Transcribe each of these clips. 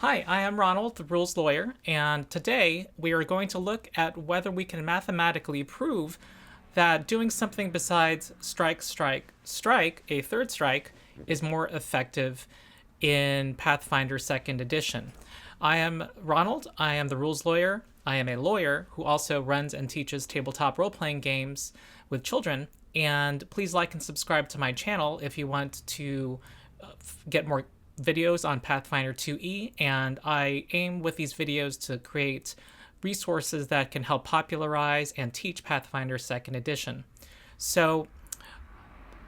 Hi, I am Ronald, the rules lawyer, and today we are going to look at whether we can mathematically prove that doing something besides strike, strike, strike, a third strike, is more effective in Pathfinder 2nd Edition. I am Ronald, I am the rules lawyer. I am a lawyer who also runs and teaches tabletop role playing games with children. And please like and subscribe to my channel if you want to get more videos on Pathfinder 2e, and I aim with these videos to create resources that can help popularize and teach Pathfinder 2nd Edition. So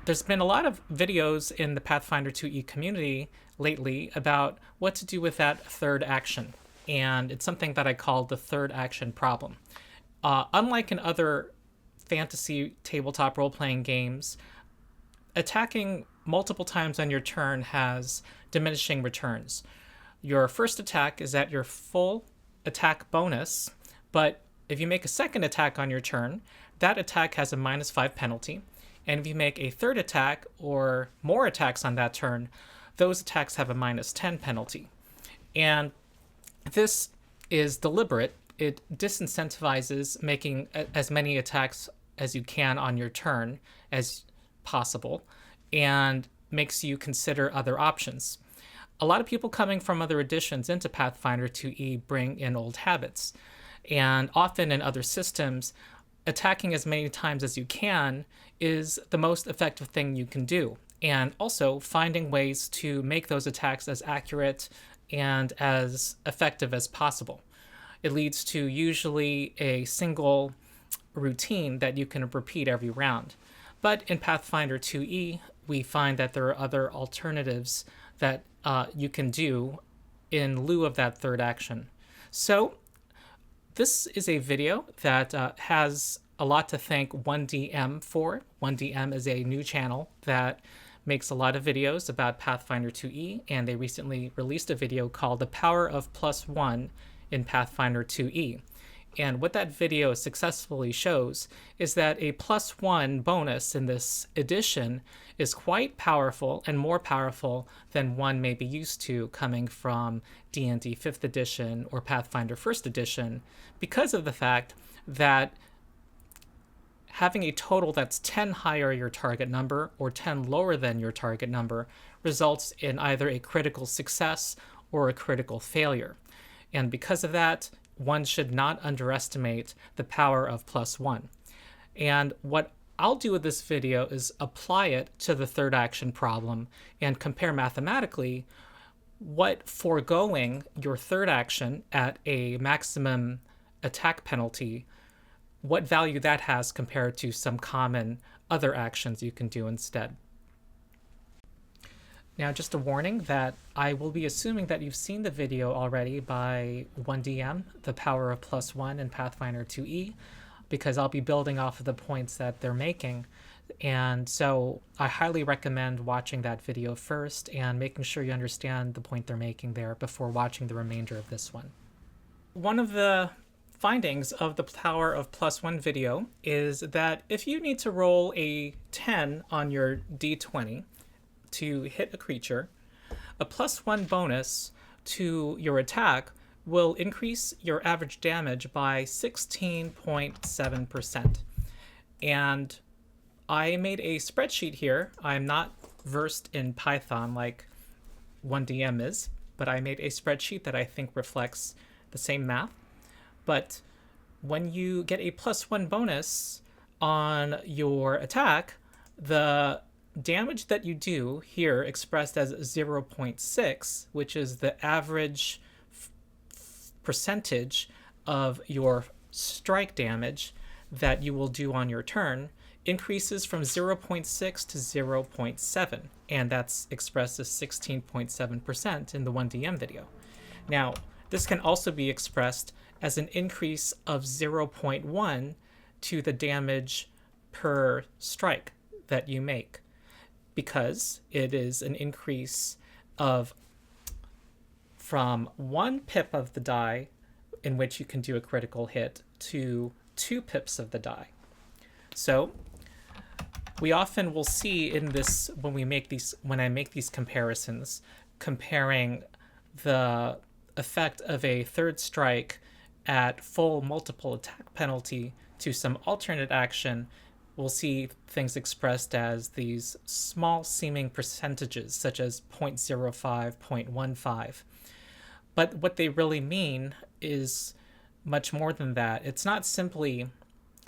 there's been a lot of videos in the Pathfinder 2e community lately about what to do with that third action, and it's something that I call the third action problem. Unlike in other fantasy tabletop role-playing games, attacking multiple times on your turn has diminishing returns. Your first attack is at your full attack bonus, but if you make a second attack on your turn, that attack has a -5 penalty. And if you make a third attack or more attacks on that turn, those attacks have a -10 penalty. And this is deliberate. It disincentivizes making as many attacks as you can on your turn as possible, and makes you consider other options. A lot of people coming from other editions into Pathfinder 2e bring in old habits, and often in other systems, attacking as many times as you can is the most effective thing you can do, and also finding ways to make those attacks as accurate and as effective as possible. It leads to usually a single routine that you can repeat every round. But in Pathfinder 2e, we find that there are other alternatives that you can do in lieu of that third action. So this is a video that has a lot to thank 1DM for. 1DM is a new channel that makes a lot of videos about Pathfinder 2e, and they recently released a video called The Power of +1 in Pathfinder 2e. And what that video successfully shows is that a +1 bonus in this edition is quite powerful, and more powerful than one may be used to coming from D&D 5th edition or Pathfinder 1st edition, because of the fact that having a total that's 10 higher your target number or 10 lower than your target number results in either a critical success or a critical failure. And because of that, one should not underestimate the power of +1. And what I'll do with this video is apply it to the third action problem and compare mathematically what foregoing your third action at a maximum attack penalty, what value that has compared to some common other actions you can do instead. Now, just a warning that I will be assuming that you've seen the video already by 1DM, The Power of +1 in Pathfinder 2e, because I'll be building off of the points that they're making. And so I highly recommend watching that video first and making sure you understand the point they're making there before watching the remainder of this one. One of the findings of the Power of +1 video is that if you need to roll a 10 on your d20, to hit a creature, a +1 bonus to your attack will increase your average damage by 16.7%. And I made a spreadsheet here. I'm not versed in Python like 1DM is, but I made a spreadsheet that I think reflects the same math. But when you get a +1 bonus on your attack, the damage that you do here expressed as 0.6, which is the average percentage of your strike damage that you will do on your turn, increases from 0.6 to 0.7, and that's expressed as 16.7% in the 1DM video. Now, this can also be expressed as an increase of 0.1 to the damage per strike that you make, because it is an increase of from 1 pip of the die in which you can do a critical hit to 2 pips of the die. So we often will see in this, when I make these comparisons, comparing the effect of a third strike at full multiple attack penalty to some alternate action, we'll see things expressed as these small seeming percentages, such as 0.05, 0.15. But what they really mean is much more than that. It's not simply,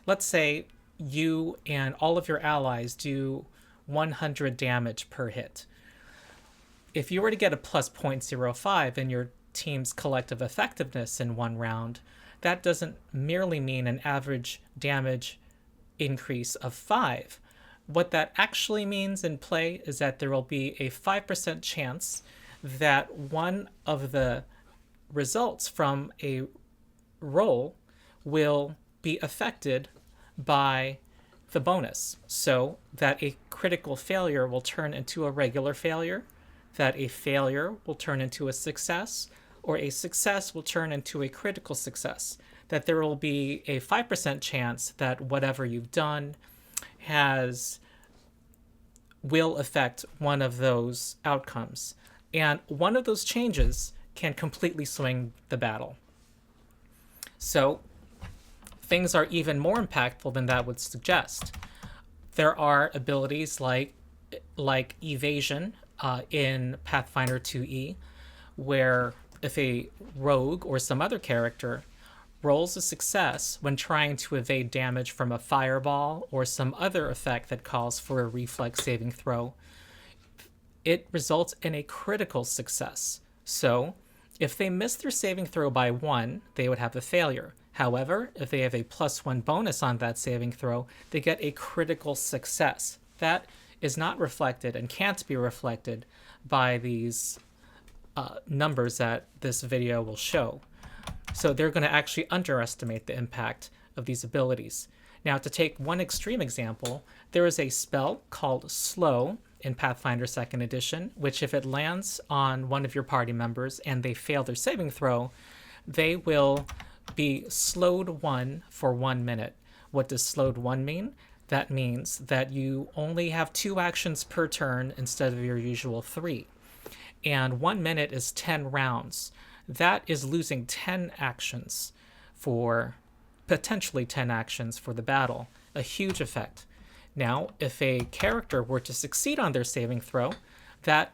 let's say you and all of your allies do 100 damage per hit. If you were to get a plus 0.05 in your team's collective effectiveness in one round, that doesn't merely mean an average damage increase of 5. What that actually means in play is that there will be a 5% chance that one of the results from a roll will be affected by the bonus, so that a critical failure will turn into a regular failure, that a failure will turn into a success, or a success will turn into a critical success, that there will be a 5% chance that whatever you've done will affect one of those outcomes. And one of those changes can completely swing the battle. So things are even more impactful than that would suggest. There are abilities like evasion in Pathfinder 2e, where if a rogue or some other character rolls a success when trying to evade damage from a fireball or some other effect that calls for a reflex saving throw, it results in a critical success. So if they miss their saving throw by 1, they would have a failure. However, if they have a +1 bonus on that saving throw, they get a critical success. That is not reflected and can't be reflected by these numbers that this video will show. So they're going to actually underestimate the impact of these abilities. Now, to take one extreme example, there is a spell called Slow in Pathfinder 2nd Edition, which if it lands on one of your party members and they fail their saving throw, they will be slowed 1 for 1 minute. What does slowed 1 mean? That means that you only have 2 actions per turn instead of your usual 3. And 1 minute is 10 rounds. That is losing 10 actions for, potentially 10 actions for the battle. A huge effect. Now, if a character were to succeed on their saving throw, that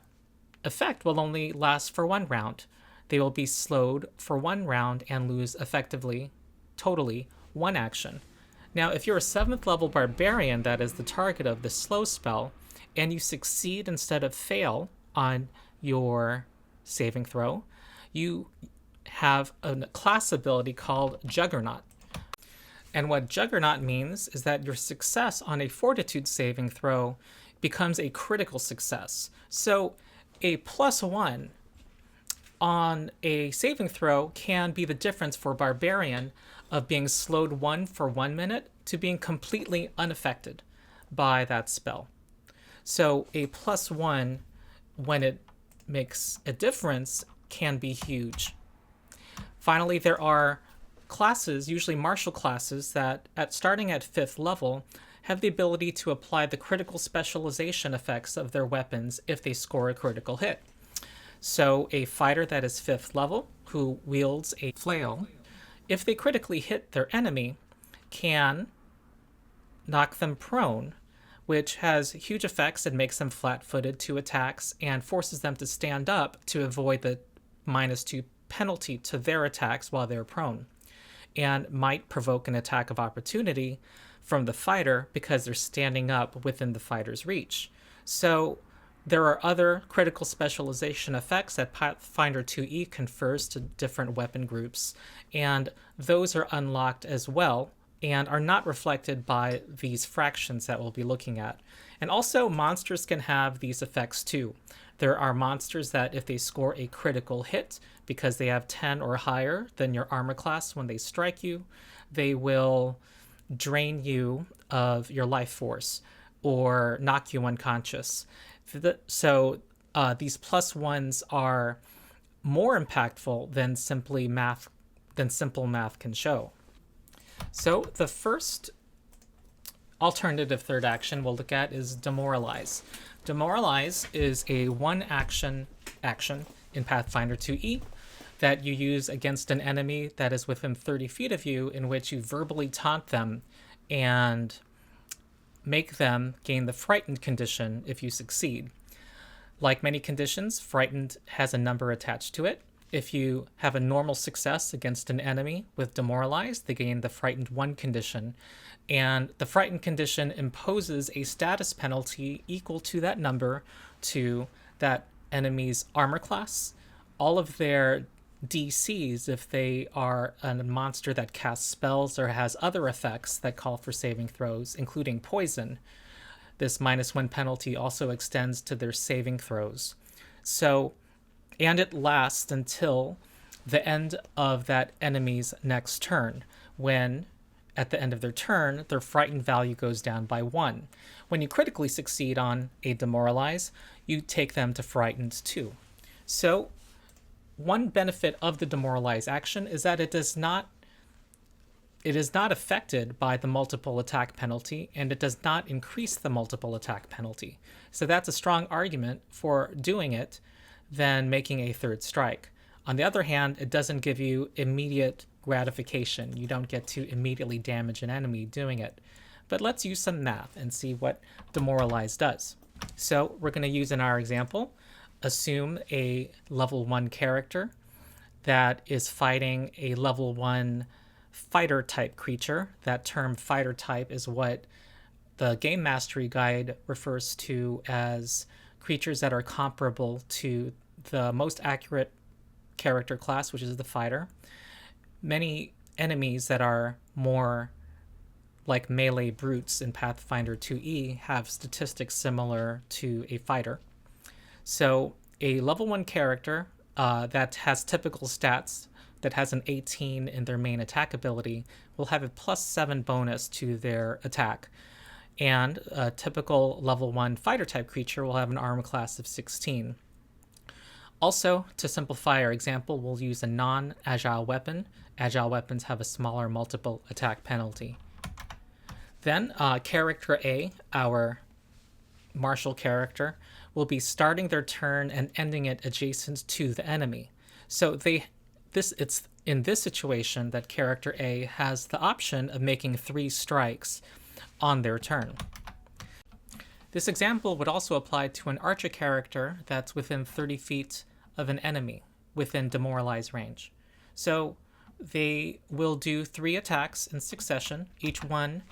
effect will only last for 1 round. They will be slowed for 1 round and lose effectively, totally, 1 action. Now, if you're a 7th level barbarian that is the target of the slow spell, and you succeed instead of fail on your saving throw, you have a class ability called Juggernaut. And what Juggernaut means is that your success on a fortitude saving throw becomes a critical success. So a +1 on a saving throw can be the difference for Barbarian of being slowed 1 for 1 minute to being completely unaffected by that spell. So a +1, when it makes a difference, can be huge. Finally, there are classes, usually martial classes, that starting at 5th level have the ability to apply the critical specialization effects of their weapons if they score a critical hit. So a fighter that is 5th level who wields a flail, if they critically hit their enemy, can knock them prone, which has huge effects and makes them flat-footed to attacks and forces them to stand up to avoid the -2 penalty to their attacks while they're prone, and might provoke an attack of opportunity from the fighter because they're standing up within the fighter's reach. So there are other critical specialization effects that Pathfinder 2e confers to different weapon groups, and those are unlocked as well and are not reflected by these fractions that we'll be looking at. And also, monsters can have these effects too. There are monsters that if they score a critical hit, because they have 10 or higher than your armor class when they strike you, they will drain you of your life force or knock you unconscious. So these +1s are more impactful than simple math can show. So the first alternative third action we'll look at is Demoralize. Demoralize is a 1 action in Pathfinder 2e. that you use against an enemy that is within 30 feet of you, in which you verbally taunt them and make them gain the frightened condition if you succeed. Like many conditions, frightened has a number attached to it. If you have a normal success against an enemy with Demoralize, they gain the frightened 1 condition. And the frightened condition imposes a status penalty equal to that number to that enemy's armor class, all of their DCs if they are a monster that casts spells or has other effects that call for saving throws, including poison. This -1 penalty also extends to their saving throws. So, and it lasts until the end of that enemy's next turn, when at the end of their turn, their frightened value goes down by 1. When you critically succeed on a Demoralize, you take them to frightened 2. So, one benefit of the Demoralize action is that it is not affected by the multiple attack penalty, and it does not increase the multiple attack penalty. So that's a strong argument for doing it than making a third strike. On the other hand, it doesn't give you immediate gratification. You don't get to immediately damage an enemy doing it. But let's use some math and see what Demoralize does. So we're going to use in our example, assume a level 1 character that is fighting a level 1 fighter type creature. That term fighter type is what the Game Mastery Guide refers to as creatures that are comparable to the most accurate character class, which is the fighter. Many enemies that are more like melee brutes in Pathfinder 2e have statistics similar to a fighter. So a level 1 character that has typical stats, that has an 18 in their main attack ability, will have a +7 bonus to their attack. And a typical level 1 fighter type creature will have an armor class of 16. Also, to simplify our example, we'll use a non-agile weapon. Agile weapons have a smaller multiple attack penalty. Then character A, our martial character, will be starting their turn and ending it adjacent to the enemy. So it's in this situation that character A has the option of making 3 strikes on their turn. This example would also apply to an archer character that's within 30 feet of an enemy within Demoralize range. So they will do 3 attacks in succession, each one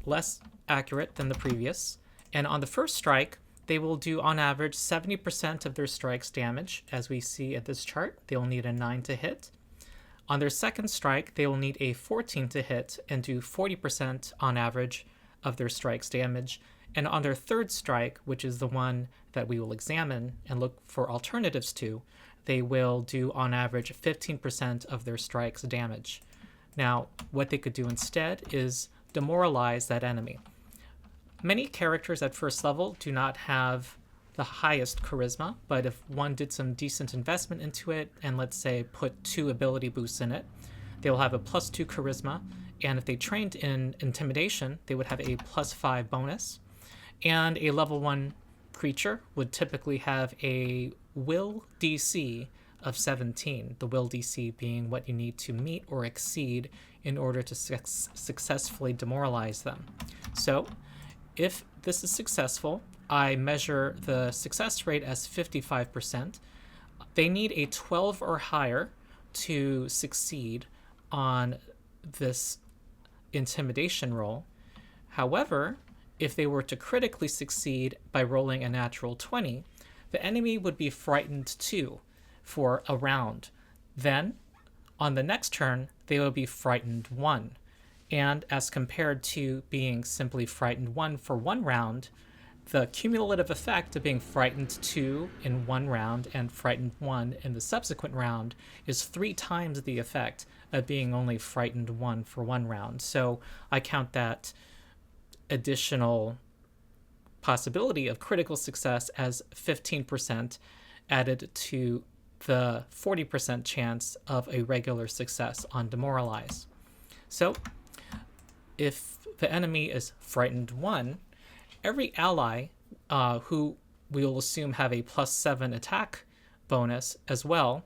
less accurate than the previous. And on the first strike, they will do on average 70% of their strike's damage. As we see at this chart, they'll need a 9 to hit. On their second strike, they will need a 14 to hit and do 40% on average of their strike's damage. And on their third strike, which is the one that we will examine and look for alternatives to, they will do on average 15% of their strike's damage. Now, what they could do instead is demoralize that enemy. Many characters at first level do not have the highest charisma, but if one did some decent investment into it and let's say put 2 ability boosts in it, they will have a +2 charisma, and if they trained in intimidation, they would have a +5 bonus. And a level 1 creature would typically have a will DC of 17, the will DC being what you need to meet or exceed in order to successfully demoralize them. So if this is successful, I measure the success rate as 55%. They need a 12 or higher to succeed on this intimidation roll. However, if they were to critically succeed by rolling a natural 20, the enemy would be frightened 2 for a round. Then, on the next turn, they will be frightened 1. And as compared to being simply frightened 1 for 1 round, the cumulative effect of being frightened 2 in 1 round and frightened 1 in the subsequent round is 3 times the effect of being only frightened 1 for 1 round. So I count that additional possibility of critical success as 15% added to the 40% chance of a regular success on Demoralize. So if the enemy is frightened 1, every ally who we will assume have a +7 attack bonus as well,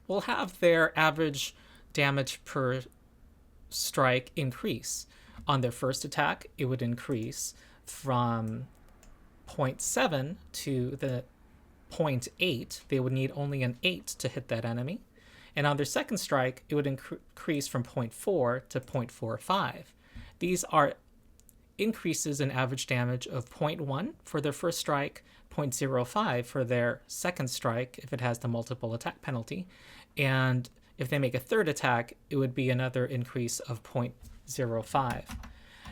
will have their average damage per strike increase. On their first attack, it would increase from 0.7 to the 0.8. They would need only an 8 to hit that enemy. And on their second strike, it would increase from 0.4 to 0.45. These are increases in average damage of 0.1 for their first strike, 0.05 for their second strike if it has the multiple attack penalty, and if they make a third attack, it would be another increase of 0.05.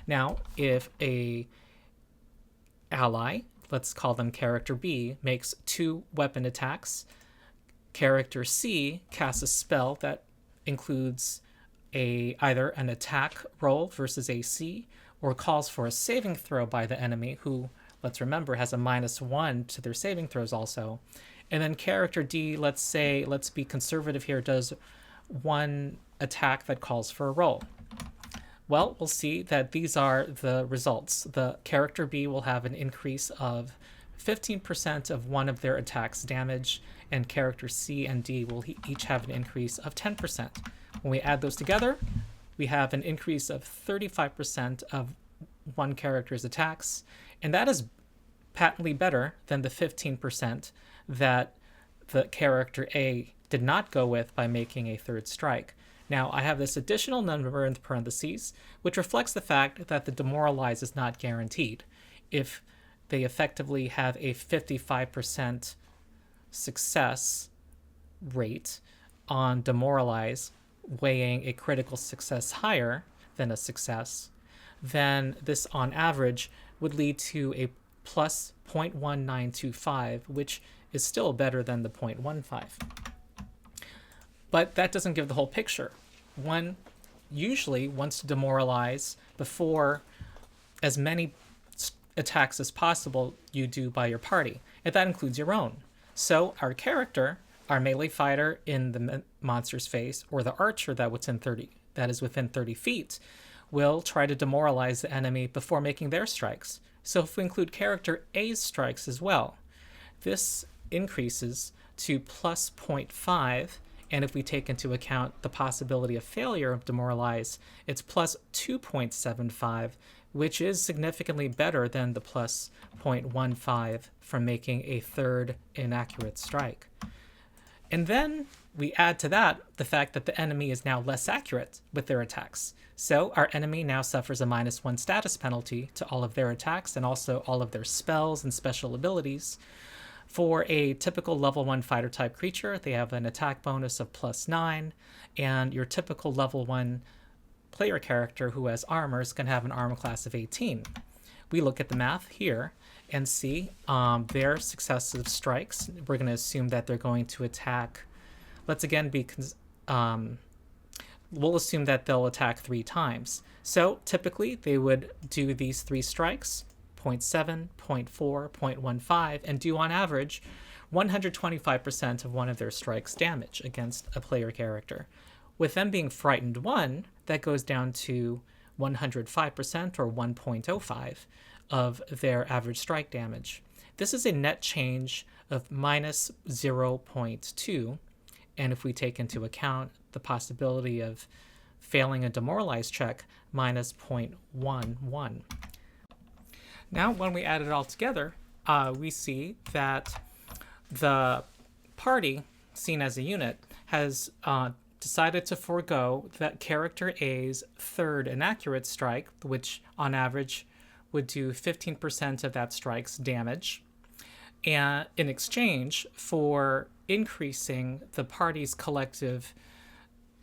Now, if a ally, let's call them character B, makes 2 weapon attacks, character C casts a spell that includes either an attack roll versus AC, or calls for a saving throw by the enemy, who, let's remember, has a -1 to their saving throws also. And then character D, let's be conservative here, does 1 attack that calls for a roll. Well, we'll see that these are the results. The character B will have an increase of 15% of one of their attacks damage, and character C and D will each have an increase of 10%. When we add those together, we have an increase of 35% of one character's attacks, and that is patently better than the 15% that the character A did not go with by making a third strike. Now, I have this additional number in parentheses, which reflects the fact that the Demoralize is not guaranteed. If they effectively have a 55% success rate on Demoralize, weighing a critical success higher than a success, then this on average would lead to a plus 0.1925, which is still better than the 0.15. But that doesn't give the whole picture. One usually wants to demoralize before as many attacks as possible you do by your party, and that includes your own. So our character, our melee fighter in the monster's face, or the archer that is within 30 feet, will try to demoralize the enemy before making their strikes. So if we include character A's strikes as well, this increases to plus 0.5, and if we take into account the possibility of failure of Demoralize, it's plus 2.75, which is significantly better than the plus 0.15 from making a third inaccurate strike. And then we add to that the fact that the enemy is now less accurate with their attacks. So our enemy now suffers a -1 status penalty to all of their attacks and also all of their spells and special abilities. For a typical level 1 fighter type creature, they have an attack bonus of +9, and your typical level 1 player character who has armor is going to have an armor class of 18. We look at the math here and see their successive strikes. We're going to assume that they're going to attack. Let's again we'll assume that they'll attack 3 times. So typically they would do these 3 strikes, 0.7, 0.4, 0.15, and do on average 125% of one of their strikes damage against a player character. With them being frightened 1, that goes down to 105% or 1.05 of their average strike damage. This is a net change of minus 0.2, and if we take into account the possibility of failing a Demoralize check, minus 0.11. Now, when we add it all together, we see that the party, seen as a unit, has decided to forego that character A's third inaccurate strike, which on average would do 15% of that strike's damage, and in exchange for increasing the party's collective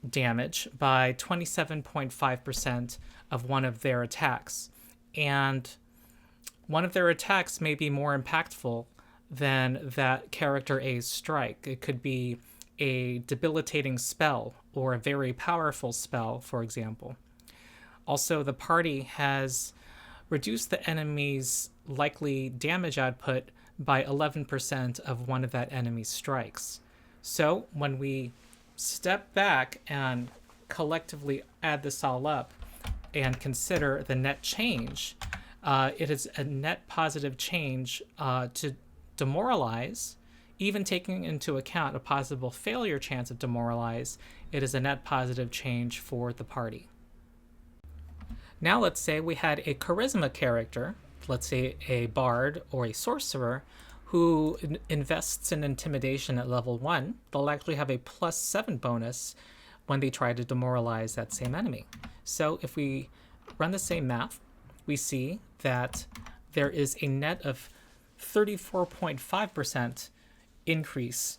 damage by 27.5% of one of their attacks. And one of their attacks may be more impactful than that character A's strike. It could be a debilitating spell or a very powerful spell, for example. Also, the party has reduced the enemy's likely damage output by 11% of one of that enemy's strikes. So when we step back and collectively add this all up and consider the net change, it is a net positive change to Demoralize, even taking into account a possible failure chance of Demoralize, it is a net positive change for the party. Now let's say we had a charisma character, let's say a bard or a sorcerer, who invests in intimidation at level 1. They'll actually have a +7 bonus when they try to demoralize that same enemy. So if we run the same math, we see that there is a net of 34.5% increase,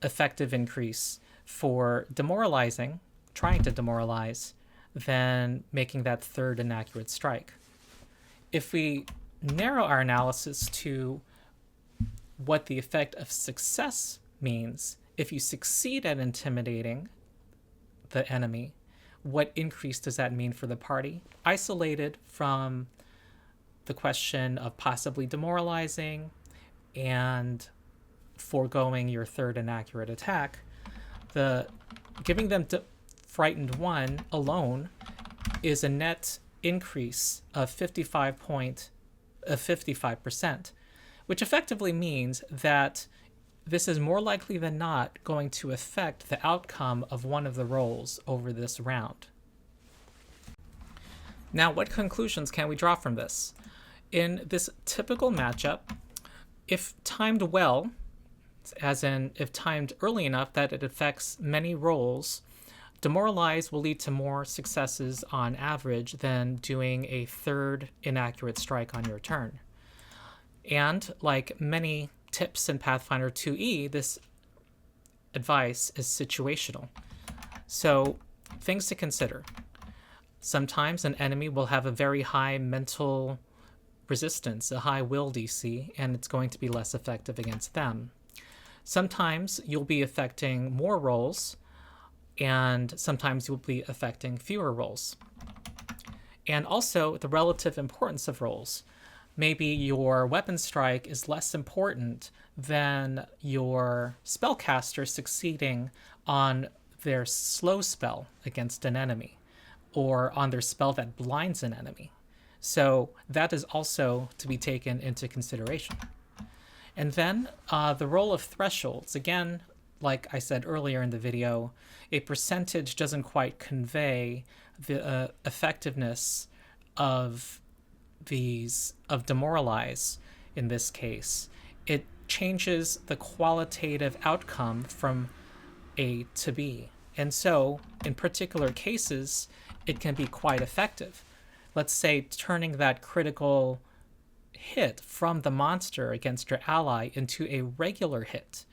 effective increase for demoralizing, trying to demoralize, than making that third inaccurate strike. If we narrow our analysis to what the effect of success means, if you succeed at intimidating the enemy, what increase does that mean for the party? Isolated from the question of possibly demoralizing and foregoing your third inaccurate attack, giving them frightened 1 alone is a net increase of 55%, which effectively means that this is more likely than not going to affect the outcome of one of the rolls over this round. Now, what conclusions can we draw from this? In this typical matchup, if timed well, as in if timed early enough that it affects many rolls, Demoralize will lead to more successes on average than doing a third inaccurate strike on your turn. And like many tips in Pathfinder 2e, this advice is situational. So things to consider. Sometimes an enemy will have a very high mental resistance, a high will DC, and it's going to be less effective against them. Sometimes you'll be affecting more rolls, and sometimes you'll be affecting fewer rolls. And also the relative importance of rolls. Maybe your weapon strike is less important than your spellcaster succeeding on their slow spell against an enemy, or on their spell that blinds an enemy. So that is also to be taken into consideration. And then the role of thresholds. Again, like I said earlier in the video, a percentage doesn't quite convey the effectiveness of Demoralize in this case. It changes the qualitative outcome from A to B. And so, in particular cases, it can be quite effective. Let's say turning that critical hit from the monster against your ally into a regular hit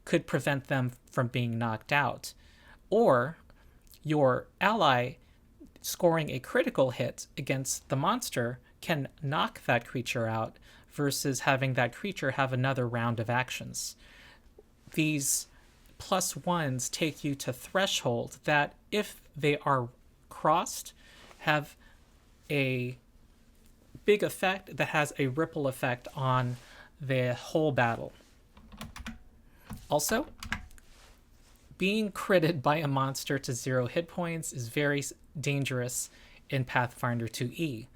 could prevent them from being knocked out. Or your ally scoring a critical hit against the monster can knock that creature out versus having that creature have another round of actions. These +1s take you to threshold that, if they are crossed, have a big effect that has a ripple effect on the whole battle. Also, being critted by a monster to 0 hit points is very dangerous in Pathfinder 2e.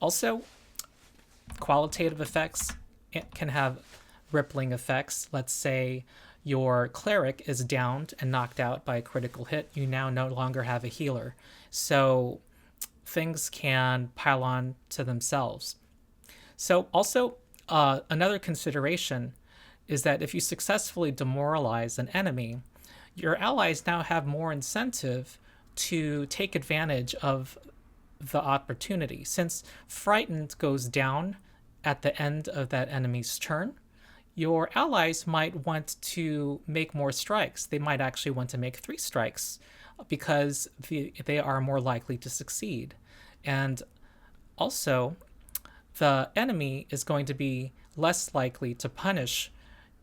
Also, qualitative effects can have rippling effects. Let's say your cleric is downed and knocked out by a critical hit. You now no longer have a healer. So things can pile on to themselves. So also, another consideration is that if you successfully demoralize an enemy, your allies now have more incentive to take advantage of the opportunity. Since frightened goes down at the end of that enemy's turn, your allies might want to make more strikes. They might actually want to make 3 strikes because they are more likely to succeed. And also, the enemy is going to be less likely to punish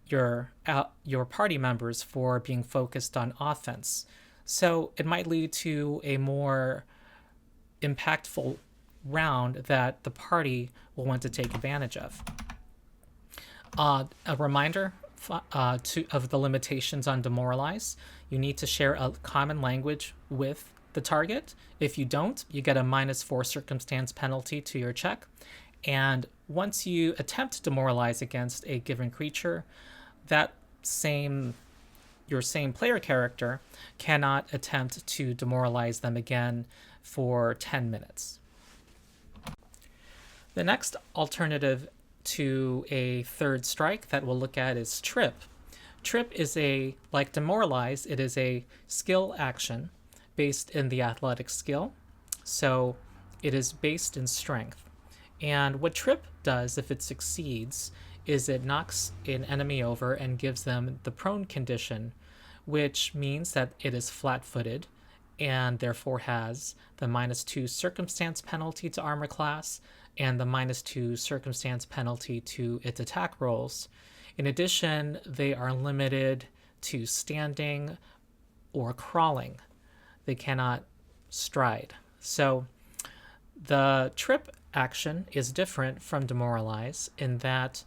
your party members for being focused on offense. So it might lead to a more impactful round that the party will want to take advantage of. A reminder of the limitations on Demoralize. You need to share a common language with the target. If you don't, you get a -4 circumstance penalty to your check. And once you attempt to demoralize against a given creature, that your same player character cannot attempt to demoralize them again for 10 minutes. The next alternative to a third strike that we'll look at is trip. Trip is like Demoralize, it is a skill action based in the athletic skill. So it is based in strength. And what trip does, if it succeeds, is it knocks an enemy over and gives them the prone condition, which means that it is flat-footed and therefore has the -2 circumstance penalty to armor class and the -2 circumstance penalty to its attack rolls. In addition, they are limited to standing or crawling. They cannot stride. So the trip action is different from Demoralize in that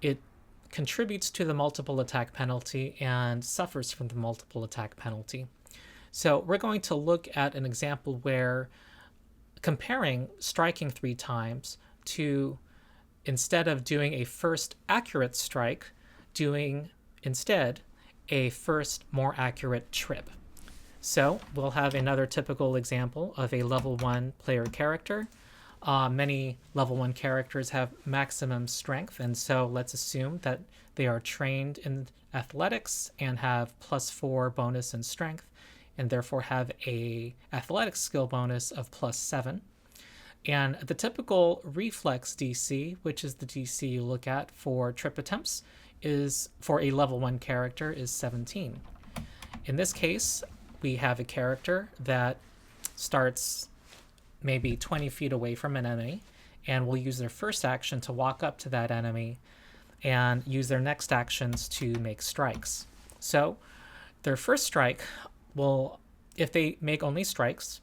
it contributes to the multiple attack penalty and suffers from the multiple attack penalty. So we're going to look at an example where comparing striking 3 times to, instead of doing a first accurate strike, doing instead a first more accurate trip. So we'll have another typical example of a level 1 player character. Many level 1 characters have maximum strength, and so let's assume that they are trained in athletics and have +4 bonus in strength, and therefore have a athletics skill bonus of +7. And the typical reflex DC, which is the DC you look at for trip attempts, is for a level 1 character is 17. In this case, we have a character that starts maybe 20 feet away from an enemy and will use their first action to walk up to that enemy and use their next actions to make strikes. So their first strike will, if they make only strikes,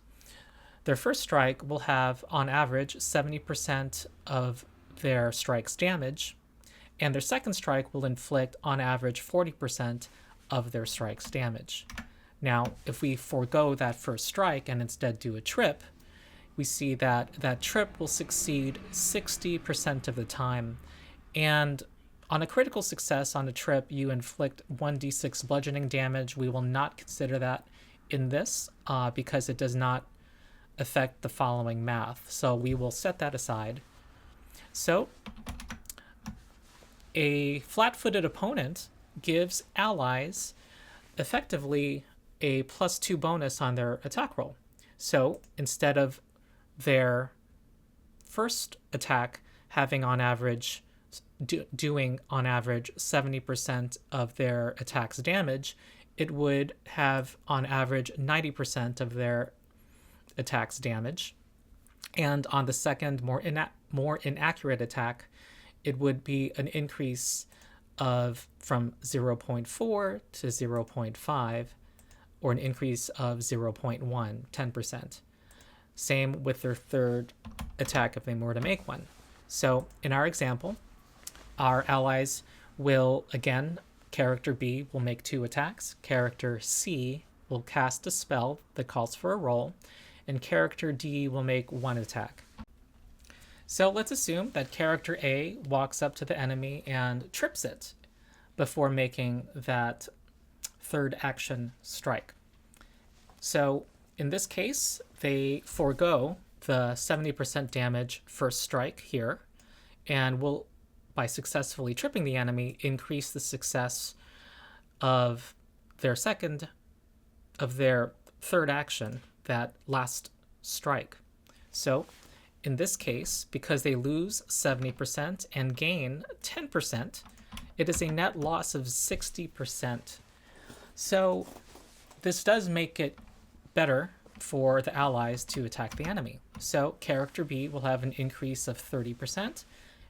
their first strike will have on average 70% of their strike's damage, and their second strike will inflict on average 40% of their strike's damage. Now, if we forego that first strike and instead do a trip, we see that that trip will succeed 60% of the time. And on a critical success on a trip, you inflict 1d6 bludgeoning damage. We will not consider that in this because it does not affect the following math. So we will set that aside. So a flat-footed opponent gives allies effectively a +2 bonus on their attack roll. So instead of their first attack having on average doing on average 70% of their attack's damage, it would have on average 90% of their attack's damage. And on the second more inaccurate attack, it would be an increase of from 0.4 to 0.5, or an increase of 0.1, 10%. Same with their third attack if they were to make one. So in our example, our allies will, again, character B will make 2 attacks, character C will cast a spell that calls for a roll, and character D will make 1 attack. So let's assume that character A walks up to the enemy and trips it before making that third action strike. So in this case, they forego the 70% damage first strike here, and will, by successfully tripping the enemy, increase the success of their third action, that last strike. So in this case, because they lose 70% and gain 10%, it is a net loss of 60%. So this does make it better for the allies to attack the enemy. So character B will have an increase of 30%,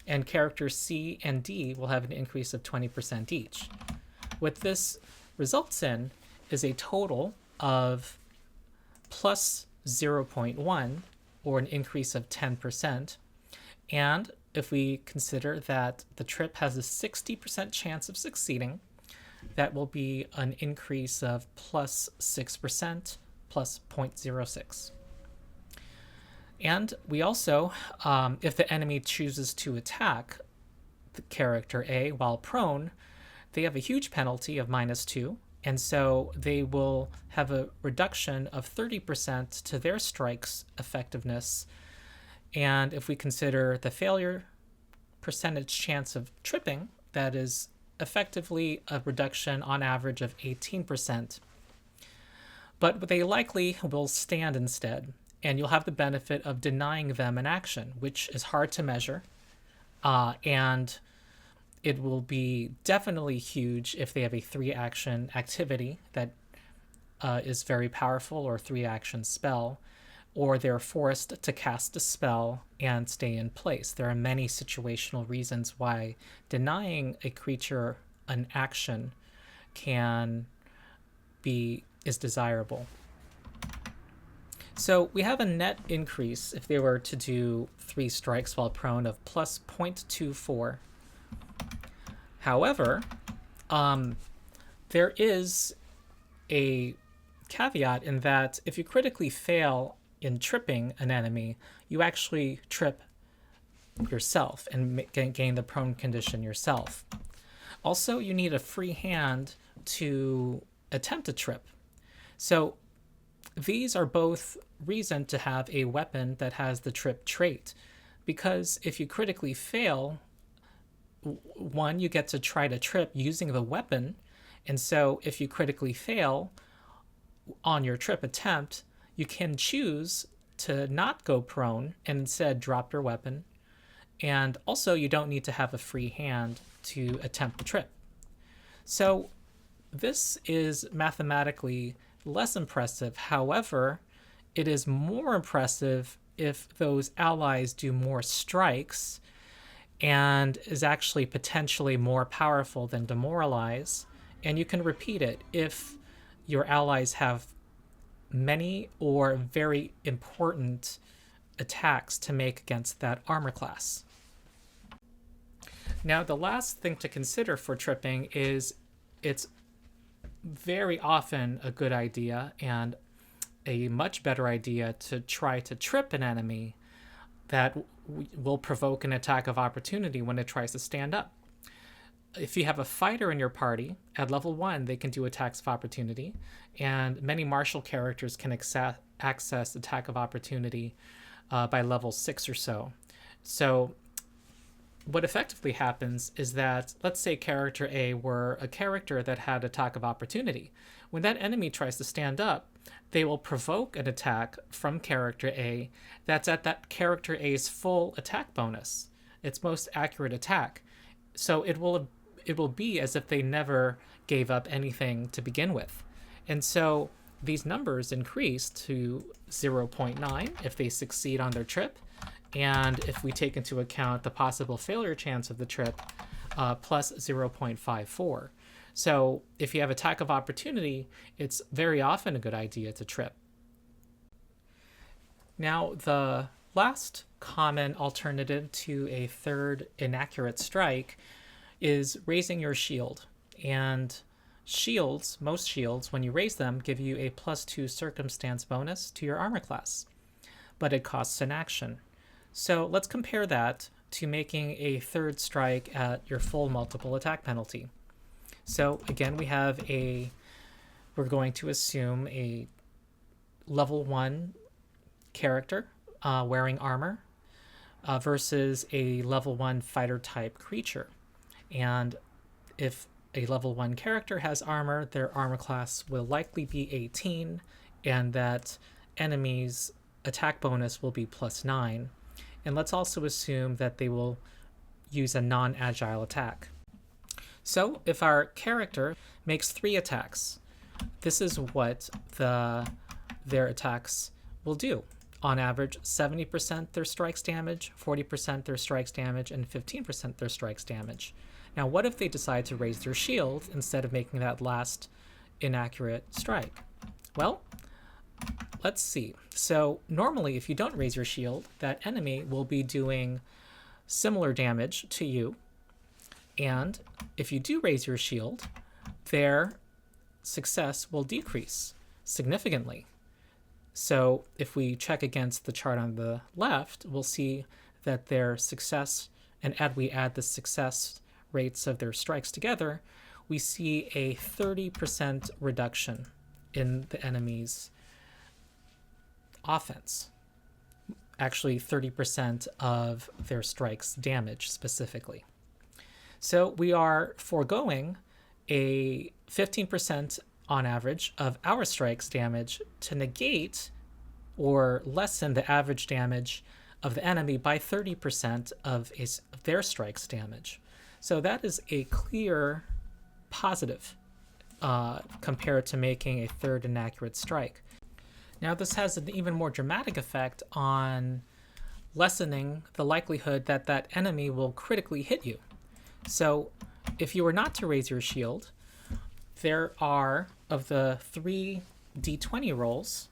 and character C and D will have an increase of 20% each. What this results in is a total of plus 0.1, or an increase of 10%. And if we consider that the trip has a 60% chance of succeeding, that will be an increase of plus 6%, plus 0.06. And we also, if the enemy chooses to attack the character A while prone, they have a huge penalty of -2, and so they will have a reduction of 30% to their strike's effectiveness. And if we consider the failure percentage chance of tripping, that is effectively a reduction on average of 18%. But they likely will stand instead, and you'll have the benefit of denying them an action, which is hard to measure, and it will be definitely huge if they have a 3-action activity that is very powerful, or 3-action spell, or they're forced to cast a spell and stay in place. There are many situational reasons why denying a creature an action is desirable. So we have a net increase if they were to do 3 strikes while prone of plus 0.24. However, there is a caveat in that if you critically fail in tripping an enemy, you actually trip yourself and gain the prone condition yourself. Also, you need a free hand to attempt a trip. So these are both reason to have a weapon that has the trip trait, because if you critically fail, one, you get to try to trip using the weapon, and so if you critically fail on your trip attempt, you can choose to not go prone and instead drop your weapon, and also you don't need to have a free hand to attempt the trip. So this is mathematically less impressive. However, it is more impressive if those allies do more strikes and is actually potentially more powerful than Demoralize. And you can repeat it if your allies have many or very important attacks to make against that armor class. Now, the last thing to consider for tripping is it's very often a good idea and a much better idea to try to trip an enemy that will provoke an attack of opportunity when it tries to stand up. If you have a fighter in your party, at level 1, they can do attacks of opportunity, and many martial characters can access attack of opportunity by level 6 or so. So what effectively happens is that, let's say character A were a character that had attack of opportunity. When that enemy tries to stand up, they will provoke an attack from character A that's at that character A's full attack bonus, its most accurate attack. So it will be as if they never gave up anything to begin with. And so these numbers increase to 0.9 if they succeed on their trip, and if we take into account the possible failure chance of the trip, plus 0.54. So if you have attack of opportunity, it's very often a good idea to trip. Now, the last common alternative to a third inaccurate strike is raising your shield. And shields, most shields, when you raise them, give you a +2 circumstance bonus to your armor class, but it costs an action. So let's compare that to making a third strike at your full multiple attack penalty. So again, we're going to assume a level 1 character wearing armor versus a level 1 fighter type creature. And if a level 1 character has armor, their armor class will likely be 18, and that enemies' attack bonus will be +9. And let's also assume that they will use a non-agile attack. So if our character makes 3 attacks, this is what their attacks will do. On average, 70% their strikes damage, 40% their strikes damage, and 15% their strikes damage. Now, what if they decide to raise their shield instead of making that last inaccurate strike? Well, let's see. So normally, if you don't raise your shield, that enemy will be doing similar damage to you. And if you do raise your shield, their success will decrease significantly. So if we check against the chart on the left, we'll see that their success, and we add the success rates of their strikes together, we see a 30% reduction in the enemy's offense. Actually, 30% of their strikes damage specifically. So we are foregoing a 15% on average of our strikes damage to negate or lessen the average damage of the enemy by 30% of their strikes damage. So that is a clear positive compared to making a third inaccurate strike. Now this has an even more dramatic effect on lessening the likelihood that that enemy will critically hit you. So if you were not to raise your shield, there are, of the 3 d20 rolls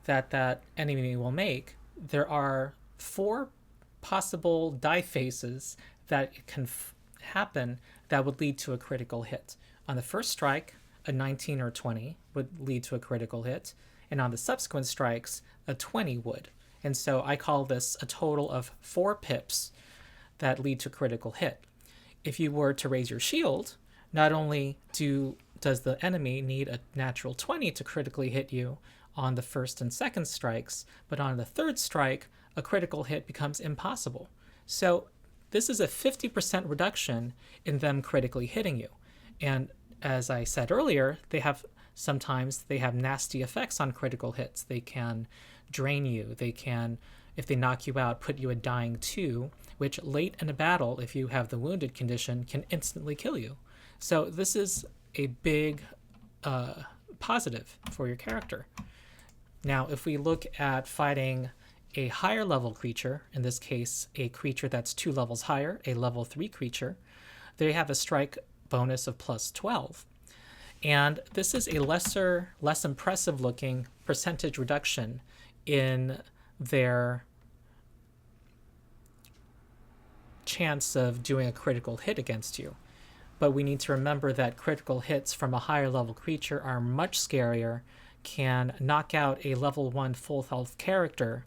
that that enemy will make, there are 4 possible die faces that can happen that would lead to a critical hit. On the first strike, a 19 or 20 would lead to a critical hit, and on the subsequent strikes, a 20 would. And so I call this a total of 4 pips that lead to critical hit. If you were to raise your shield, not only does the enemy need a natural 20 to critically hit you on the first and second strikes, but on the third strike, a critical hit becomes impossible. So this is a 50% reduction in them critically hitting you. And as I said earlier, sometimes they have nasty effects on critical hits. They can drain you. They can, if they knock you out, put you at dying 2, which late in a battle, if you have the wounded condition, can instantly kill you. So this is a big positive for your character. Now, if we look at fighting a higher level creature, in this case, a creature that's 2 levels higher, a level 3 creature, they have a strike bonus of plus 12. And this is a less impressive looking percentage reduction in their chance of doing a critical hit against you. But we need to remember that critical hits from a higher level creature are much scarier, can knock out a level 1 full health character,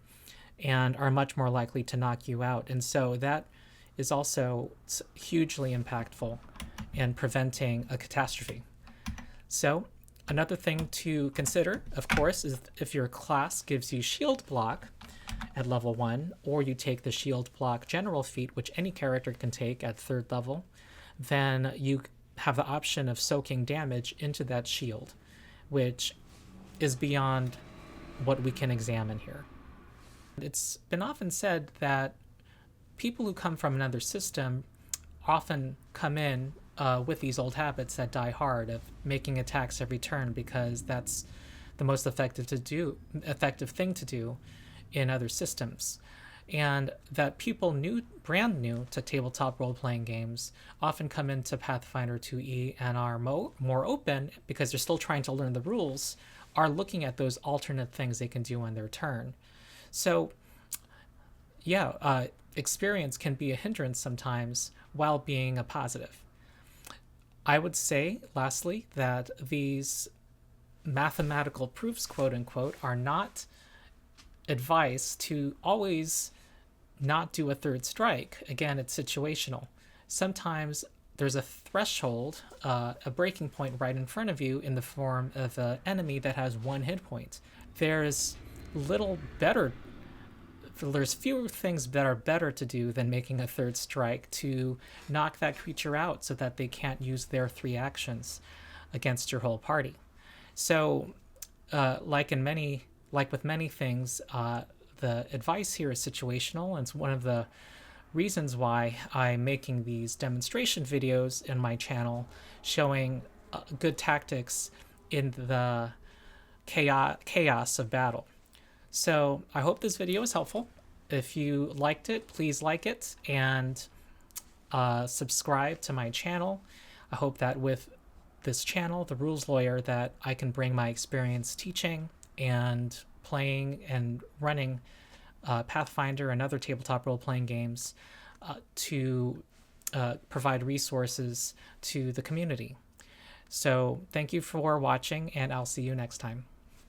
and are much more likely to knock you out. And so that is also hugely impactful in preventing a catastrophe. So another thing to consider, of course, is if your class gives you shield block at level 1, or you take the shield block general feat, which any character can take at 3rd level, then you have the option of soaking damage into that shield, which is beyond what we can examine here. It's been often said that people who come from another system often come in with these old habits that die hard of making attacks every turn because that's the most effective thing to do in other systems. And that people brand new to tabletop role-playing games often come into Pathfinder 2e and are more open because they're still trying to learn the rules, are looking at those alternate things they can do on their turn. So yeah, experience can be a hindrance sometimes while being a positive. I would say, lastly, that these mathematical proofs, quote unquote, are not advice to always not do a 3rd strike. Again, it's situational. Sometimes there's a threshold, a breaking point right in front of you in the form of an enemy that has 1 hit point. There's fewer things that are better to do than making a 3rd strike to knock that creature out so that they can't use their 3 actions against your whole party. So like with many things, the advice here is situational, and it's one of the reasons why I'm making these demonstration videos in my channel showing good tactics in the chaos of battle. So I hope this video was helpful. If you liked it, please like it and subscribe to my channel. I hope that with this channel, The Rules Lawyer, that I can bring my experience teaching and playing and running Pathfinder and other tabletop role-playing games to provide resources to the community. So thank you for watching, and I'll see you next time.